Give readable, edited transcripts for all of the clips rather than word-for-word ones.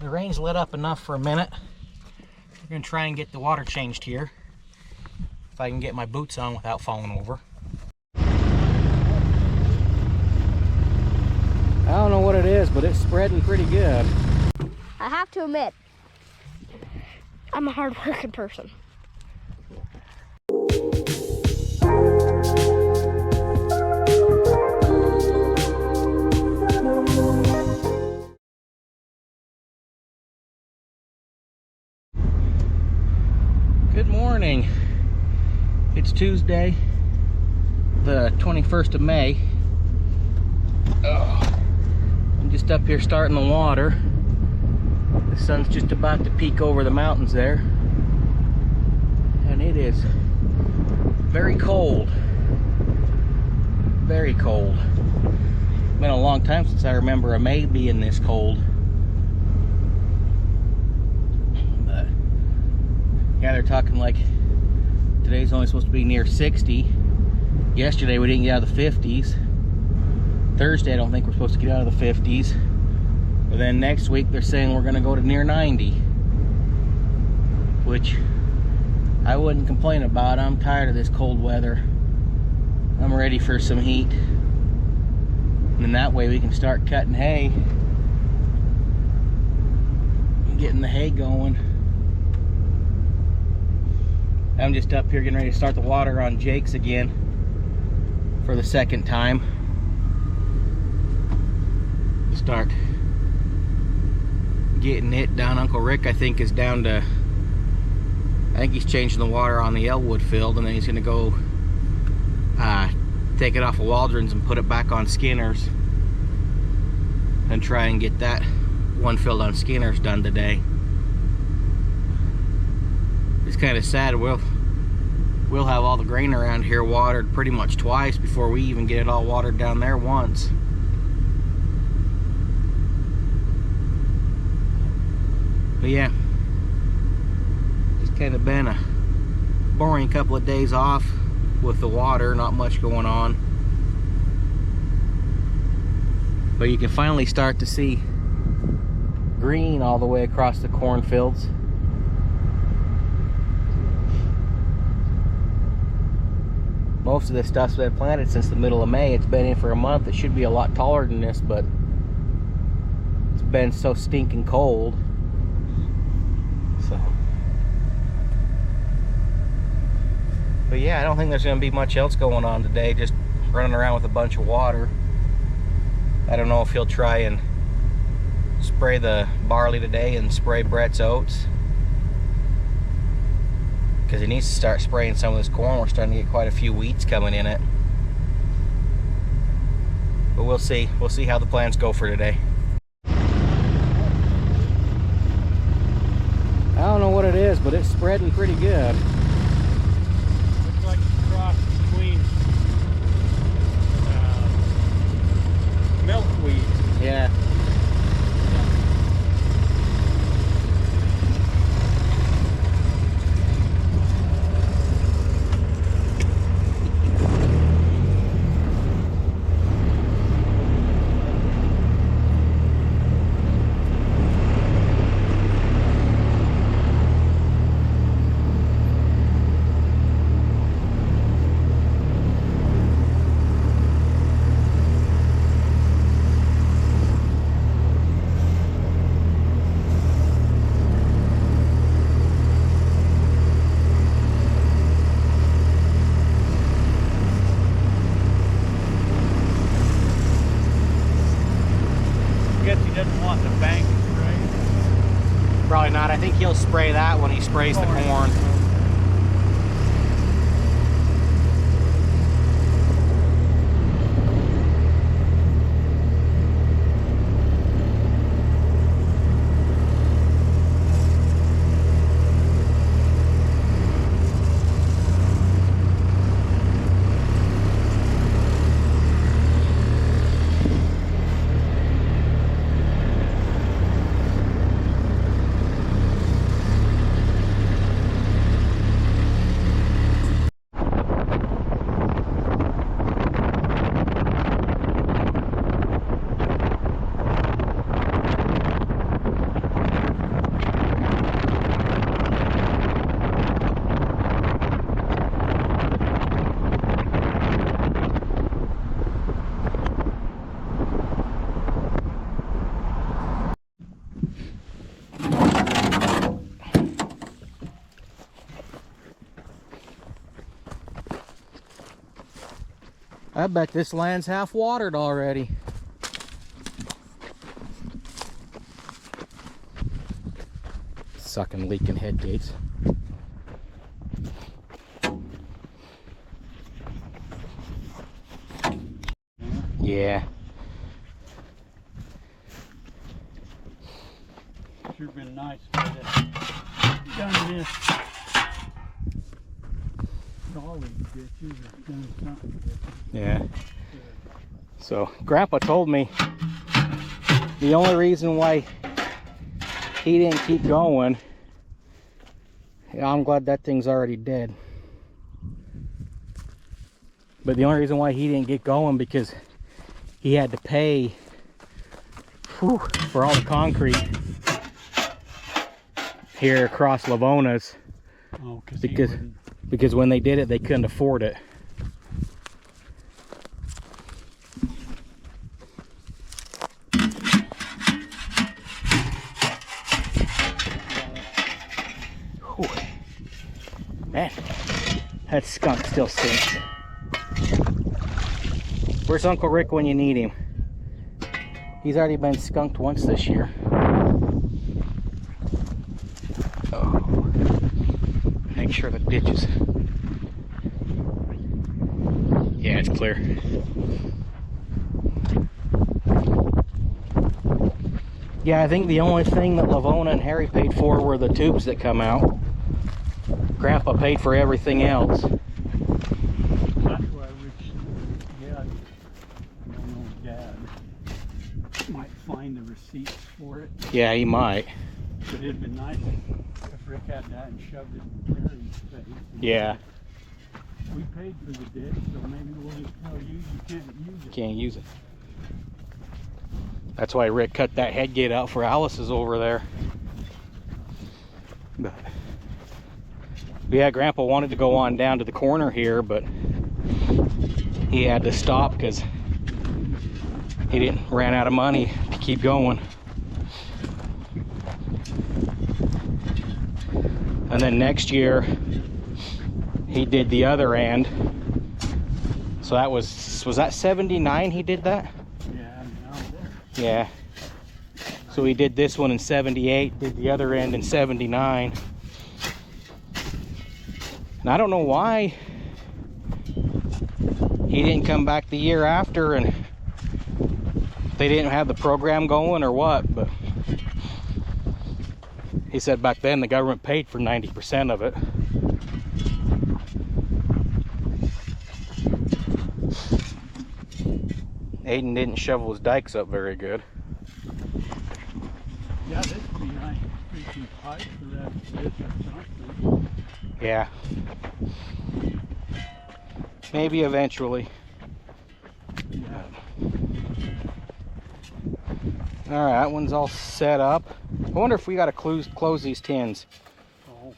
The rain's let up enough for a minute. We're going to try and get the water changed here. If I can get my boots on without falling over. I don't know what it is, but it's spreading pretty good. I have to admit, I'm a hard-working person. Good morning. It's Tuesday, the 21st of May. I'm just up here starting the water. The sun's just about to peek over the mountains there. And it is very cold. Very cold. Been a long time since I remember a May being this cold. But yeah, they're talking like today's only supposed to be near 60. Yesterday we didn't get out of the 50s. Thursday I don't think we're supposed to get out of the 50s. But then next week they're saying we're gonna go to near 90. Which I wouldn't complain about. I'm tired of this cold weather. I'm ready for some heat. And then that way we can start cutting hay. And getting the hay going. I'm just up here getting ready to start the water on Jake's again for the second time. Start getting it down. Uncle Rick, I think, is down to, I think he's changing the water on the Elwood field, and then he's gonna go take it off of Waldron's and put it back on Skinner's and try and get that one field on Skinner's done today. It's kind of sad. We'll have all the grain around here watered pretty much twice before we even get it all watered down there once. But yeah, it's kind of been a boring couple of days off with the water, not much going on. But you can finally start to see green all the way across the cornfields. Most of this stuff's been planted since the middle of May. It's been in for a month. It should be a lot taller than this, but it's been so stinking cold. So, but yeah, I don't think there's going to be much else going on today. Just running around with a bunch of water. I don't know if he'll try and spray the barley today and spray Brett's oats, because he needs to start spraying some of this corn. We're starting to get quite a few weeds coming in it. But we'll see. We'll see how the plans go for today. I don't know what it is, but it's spreading pretty good. Looks like it's a cross between milkweed. Yeah. Probably not. I think he'll spray that when he sprays the corn. I bet this land's half watered already. Sucking leaking head gates. Yeah. Sure been nice if I had done this. All these ditches have done something different. Yeah. So Grandpa told me the only reason why he didn't keep going, I'm glad that thing's already dead, but the only reason why he didn't get going because he had to pay for all the concrete here across Lavona's. Oh, because when they did it, they couldn't afford it. Whew. Man, that skunk still stinks. Where's Uncle Rick when you need him? He's already been skunked once this year. Oh. Make sure the ditch is... Yeah, it's clear. Yeah, I think the only thing that Lavona and Harry paid for were the tubes that come out. Grandpa paid for everything else. That's why Dad, I don't know, Dad might find the receipts for it. Yeah, he might. But it'd been nice if Rick had that and shoved it in Terry's face. Yeah. We paid for the ditch, so maybe we'll just tell you can't use it. Can't use it. That's why Rick cut that head gate out for Alice's over there. But yeah, Grandpa wanted to go on down to the corner here, but he had to stop because he ran out of money to keep going. And then next year he did the other end. So that was that 79 he did that? Yeah, out there. Yeah. So he did this one in 78, did the other end in 79. And I don't know why he didn't come back the year after and they didn't have the program going or what, but he said back then the government paid for 90% of it. Aiden didn't shovel his dikes up very good. Yeah, this would be nice. Freaking pipe for that ditch or something. Yeah. Maybe eventually. Yeah. All right, that one's all set up. I wonder if we got to close these tins. Oh.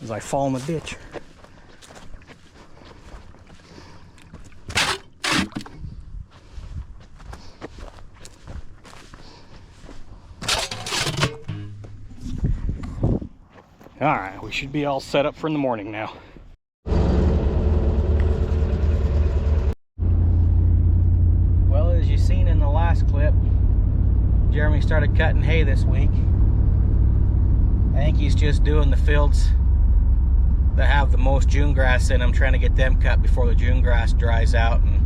As I fall in the ditch. All right, we should be all set up for in the morning now. Well, as you seen in the last clip, Jeremy started cutting hay this week. I think he's just doing the fields that have the most June grass in them, trying to get them cut before the June grass dries out and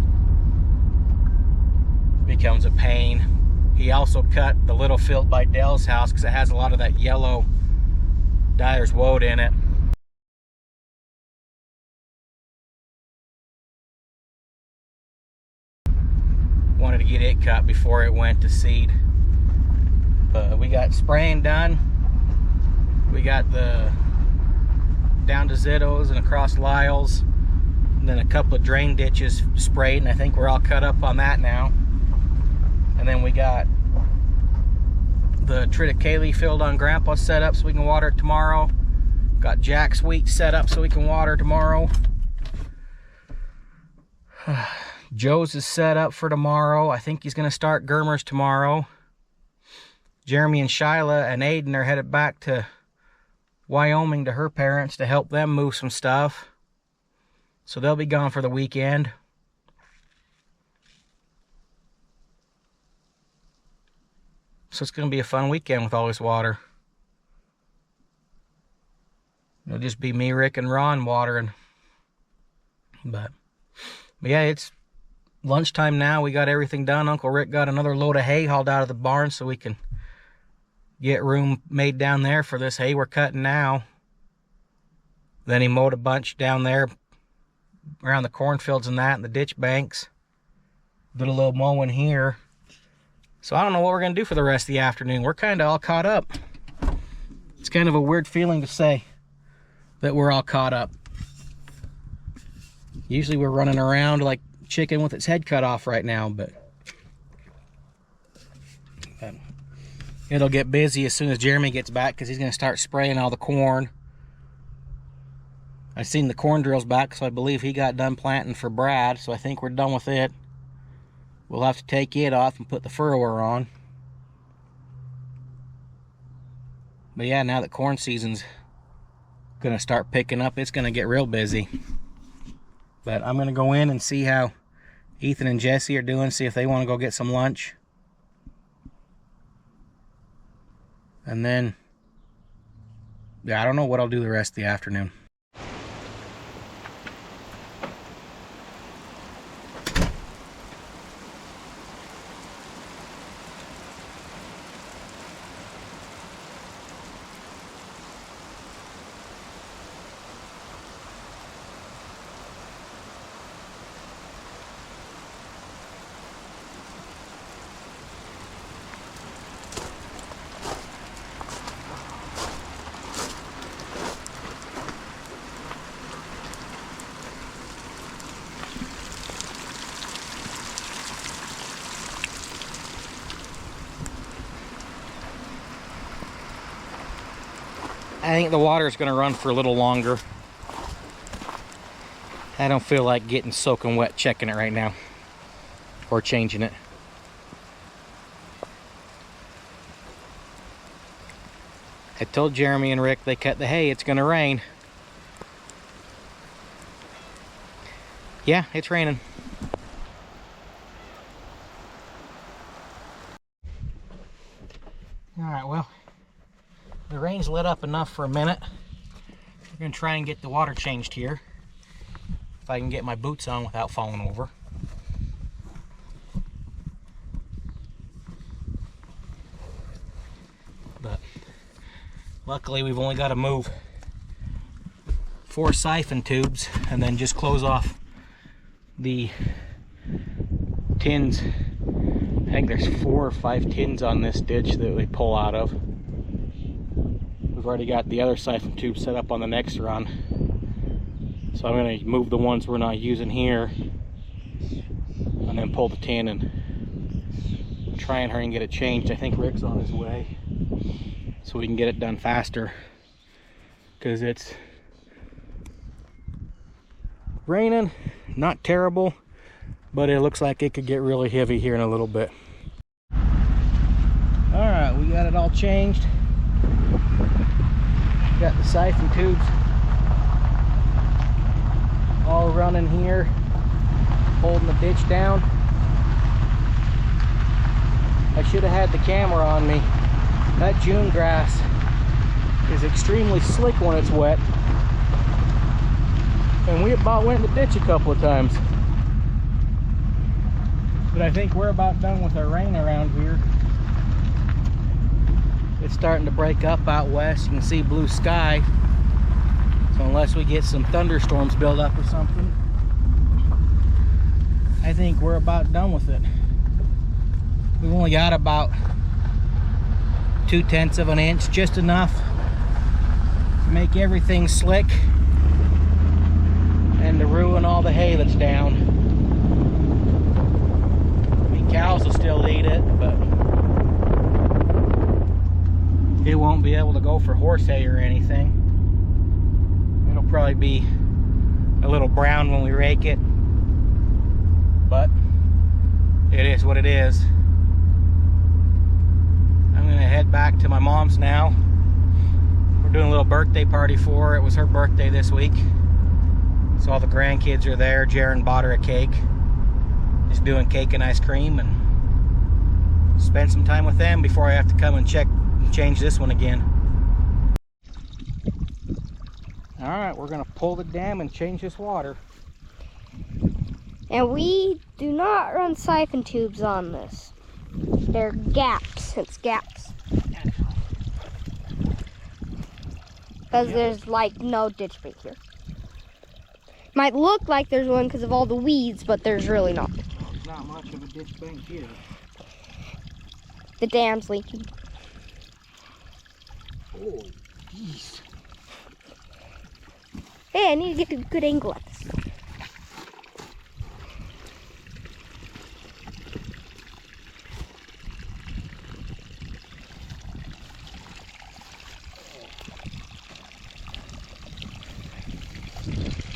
becomes a pain. He also cut the little field by Dell's house because it has a lot of that yellow dyer's woad in it. Wanted to get it cut before it went to seed. We got spraying done. We got the down to Zittos and across Lyle's, and then a couple of drain ditches sprayed, and I think we're all cut up on that now. And then we got the triticale field on Grandpa set up so we can water it tomorrow. Got Jack's wheat set up so we can water tomorrow. Joe's is set up for tomorrow. I think he's going to start Germer's tomorrow. Jeremy and Shyla and Aiden are headed back to Wyoming to her parents to help them move some stuff. So they'll be gone for the weekend. So it's going to be a fun weekend with all this water. It'll just be me, Rick, and Ron watering. But yeah, it's lunchtime now. We got everything done. Uncle Rick got another load of hay hauled out of the barn so we can get room made down there for this hay we're cutting now. Then he mowed a bunch down there around the cornfields and that, and the ditch banks. Did a little mowing here. So I don't know what we're going to do for the rest of the afternoon. We're kind of all caught up. It's kind of a weird feeling to say that we're all caught up. Usually we're running around like chicken with its head cut off right now, but it'll get busy as soon as Jeremy gets back because he's going to start spraying all the corn. I've seen the corn drills back, so I believe he got done planting for Brad, so I think we're done with it. We'll have to take it off and put the furrower on. But yeah, now that corn season's going to start picking up, it's going to get real busy. But I'm going to go in and see how Ethan and Jesse are doing, see if they want to go get some lunch. And then, yeah, I don't know what I'll do the rest of the afternoon. I think the water is going to run for a little longer. I don't feel like getting soaking wet checking it right now or changing it. I told Jeremy and Rick they cut the hay, it's going to rain. Yeah, it's raining. Alright, well, the rain's lit up enough for a minute. We're going to try and get the water changed here. If I can get my boots on without falling over. But luckily we've only got to move 4 siphon tubes and then just close off the tins. I think there's 4 or 5 tins on this ditch that we pull out of. We've already got the other siphon tube set up on the next run. So I'm going to move the ones we're not using here and then pull the tin and try and hurry and get it changed. I think Rick's on his way so we can get it done faster because it's raining, not terrible, but it looks like it could get really heavy here in a little bit. Alright, we got it all changed. Got the siphon tubes all running here, holding the ditch down. I should have had the camera on me. That June grass is extremely slick when it's wet. And we about went in the ditch a couple of times. But I think we're about done with our rain around here. It's starting to break up out west. You can see blue sky. So unless we get some thunderstorms build up or something, I think we're about done with it. We've only got about 2/10 of an inch, just enough to make everything slick and to ruin all the hay that's down. I mean, cows will still eat it, but it won't be able to go for horse hay or anything. It'll probably be a little brown when we rake it. but it is what it is. I'm gonna head back to my mom's now. We're doing a little birthday party for her. It was her birthday this week, so all the grandkids are there. Jaren bought her a cake. Just doing cake and ice cream and spend some time with them before I have to come and check and change this one again. All right, we're gonna pull the dam and change this water. And we do not run siphon tubes on this. They're gaps. It's gaps. Because there's like no ditch back here. Might look like there's one because of all the weeds, but there's really not. There's not much of a ditch bank here. The dam's leaking. Oh, geez. Hey, I need to get a good angle at this.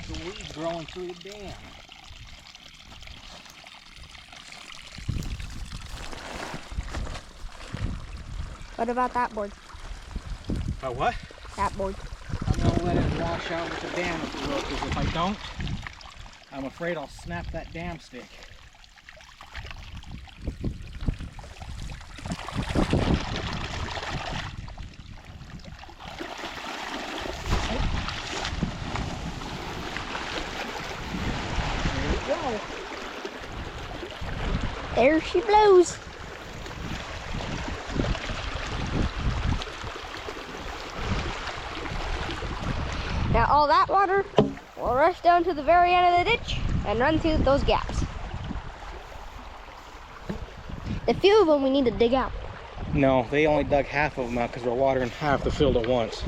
The weeds growing through the dam. What about that board? What? That board. I'm gonna let it wash out with the dam if it will, because if I don't, I'm afraid I'll snap that dam stick. There we go. There she blows. Now all that water will rush down to the very end of the ditch and run through those gaps. The few of them we need to dig out. No, they only dug half of them out because we're watering half the field at once.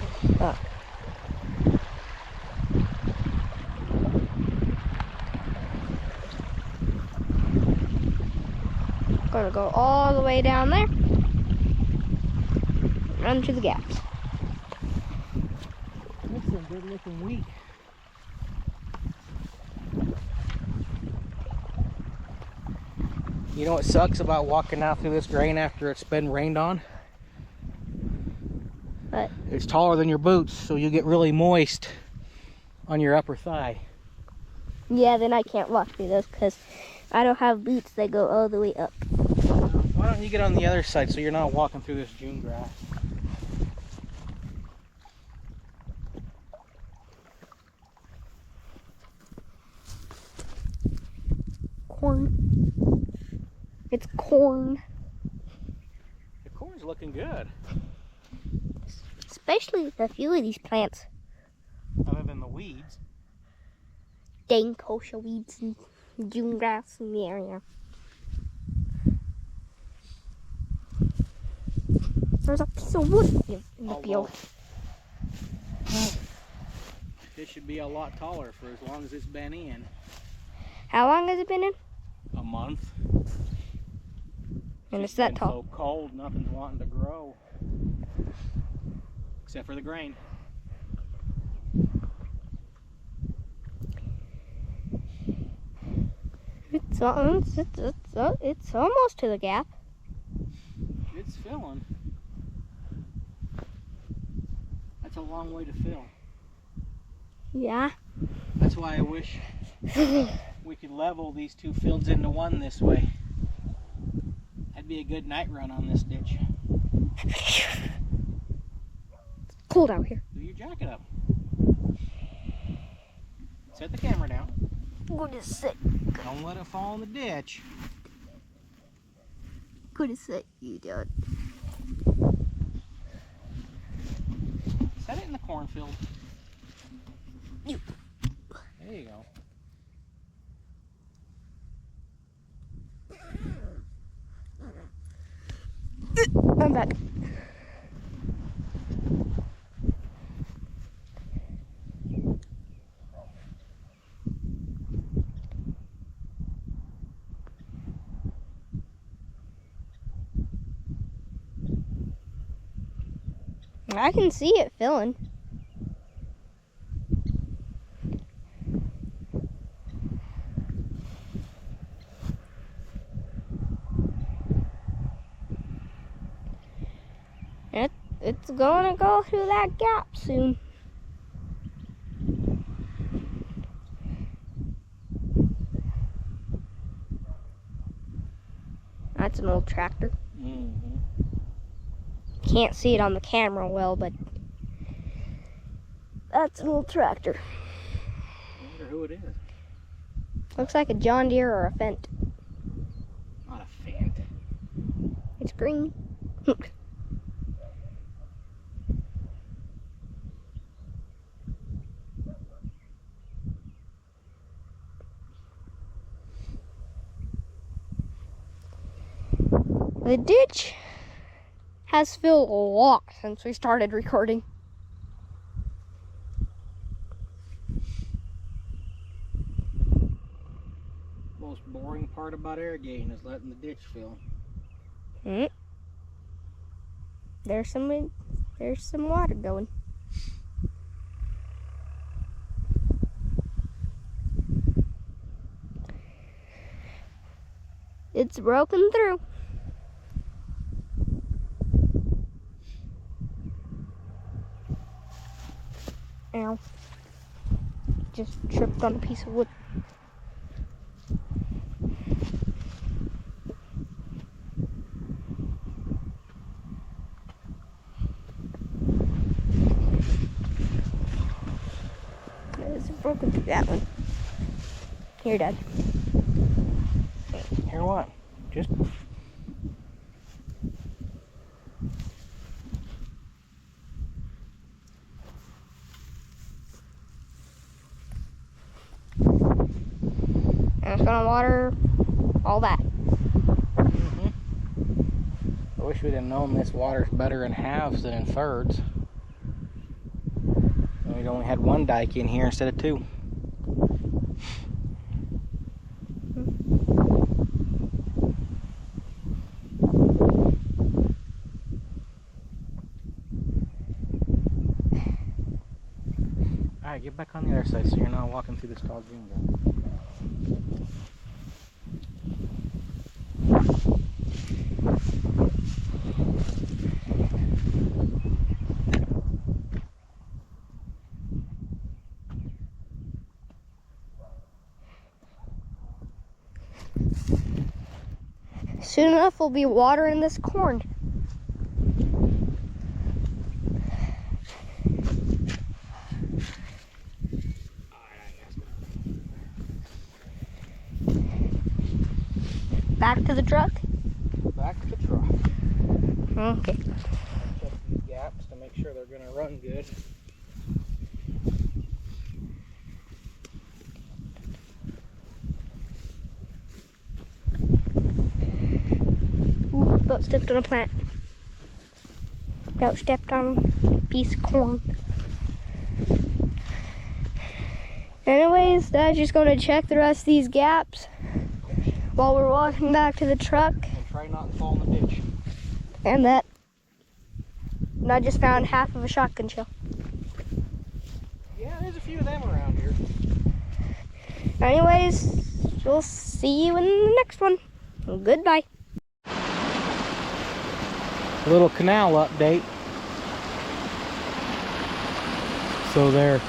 Gonna go all the way down there. Run through the gaps. That's some good looking wheat. You know what sucks about walking out through this grain after it's been rained on? What? It's taller than your boots, so you get really moist on your upper thigh. Yeah, then I can't walk through those because I don't have boots that go all the way up. Why don't you get on the other side so you're not walking through this June grass? Corn. It's corn. The corn's looking good. Especially a few of these plants. Other than the weeds. Dang kosher weeds and June grass in the area. There's a piece of wood in the field. This should be a lot taller for as long as it's been in. How long has it been in? A month. And it's that tall. So cold, nothing's wanting to grow. Except for the grain. It's almost to the gap. It's filling. That's a long way to fill. Yeah. That's why I wish we could level these two fields into one this way. That'd be a good night run on this ditch. It's cold out here. Do your jacket up. Set the camera down. Goodness sake. Don't let it fall in the ditch. Goodness sake, you did. Set it in the cornfield. You. There you go. I'm back. I can see it filling. it's gonna go through that gap soon. That's an old tractor. Mm-hmm. Can't see it on the camera well, but that's an old tractor. I wonder who it is. Looks like a John Deere or a Fendt. Not a Fendt. It's green. The ditch has filled a lot since we started recording. Most boring part about irrigating is letting the ditch fill. There's some water going. It's broken through. Ow. Just tripped on a piece of wood. It's broken through that one. Here, Dad. Here what? Just And it's gonna water all that. I wish we'd have known this water's better in halves than in thirds. And we'd only had one dike in here instead of two. Alright, get back on the other side so you're not walking through this tall jungle. Soon enough, we'll be watering this corn. Back to the truck? Back to the truck. Okay. Check these gaps to make sure they're going to run good. Ooh, about stepped on a plant. About stepped on a piece of corn. Anyways, Dad's just going to check the rest of these gaps while we're walking back to the truck. And try not to fall in the ditch. And that. And I just found half of a shotgun shell. Yeah, there's a few of them around here. Anyways, we'll see you in the next one. Goodbye. A little canal update. So their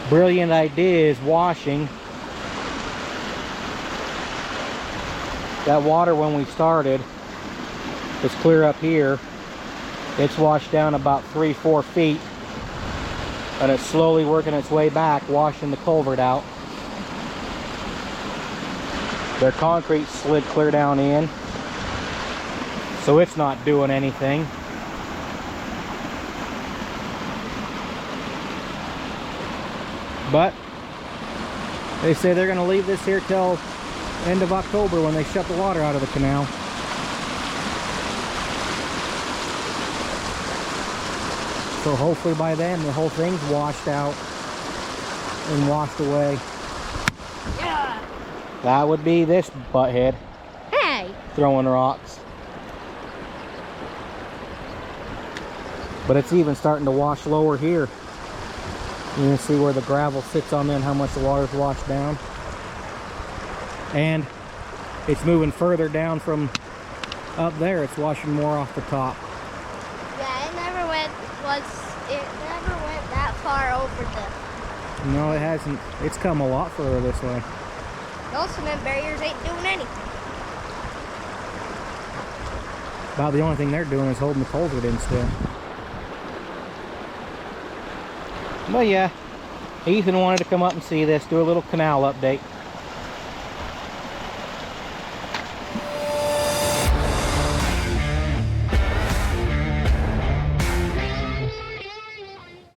brilliant idea is washing. That water when we started was clear up here. It's washed down about 3-4 feet, and it's slowly working its way back, washing the culvert out. Their concrete slid clear down in, so it's not doing anything. But they say they're going to leave this here till end of October when they shut the water out of the canal. So hopefully by then the whole thing's washed out and washed away. Yeah. That would be this butthead Hey. throwing rocks. But it's even starting to wash lower here. You can see where the gravel sits on there and how much the water's washed down. And it's moving further down from up there. It's washing more off the top. was, it never went that far over the, No, it hasn't. It's come a lot further this way. those cement barriers ain't doing anything. About the only thing they're doing is holding the culvert in still. But yeah, Ethan wanted to come up and see this, do a little canal update.